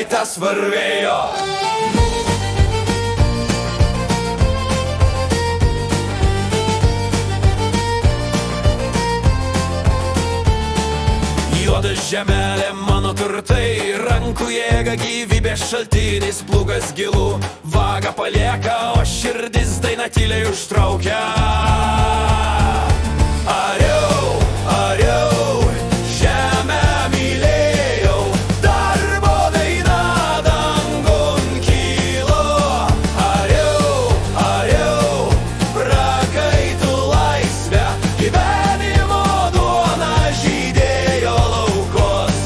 prakaitas varvėjo. Juoda žemelė, mano turtai, rankų jėga, gyvybės šaltinis, plūgas gilų, vaga palieka, o širdis dainą tyliai užtraukia. Ariau, ariau, žemę mylėjau, darbo daina dangun kilo. Ariau, ariau, prakaitų laisvę, gyvenimo duona žydėjo laukos.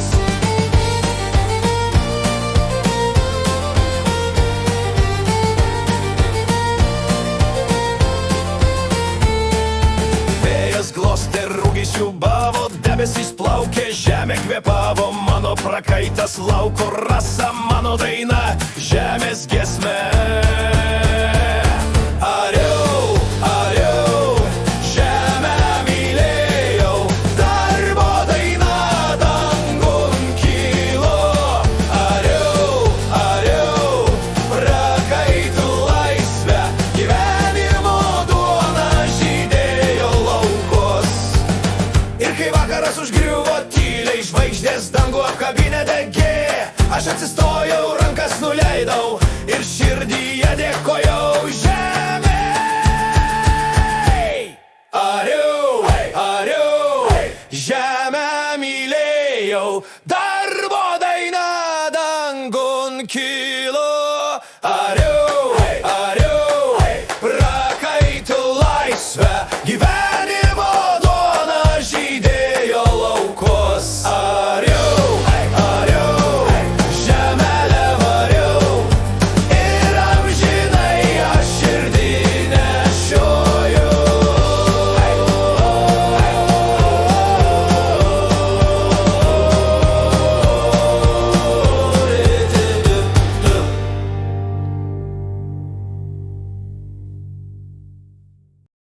Vėjas glostė, rūgiai siūbavo, debesys plaukė, žemė kvėpavo, mano prakaitas lauko rasa, mano daina, žemės giesmė. Ariau, ariau, žemę mylėjau, darbo daina dangun kilo. Ariau, ariau, prakaitų laisvę, gyvenimo duona žydėjo laukos. Ir kai vakaras užgriuvo tyliai, žvaigždės dangų apkabinę degė, aš atsistojau, rankas nuleidau ir širdyje dėkojau žemei. Ariau, ariau, žemę mylėjau, darbo daina dangun kilo. Ariau, ariau, prakaitų laisvę, gyvenimo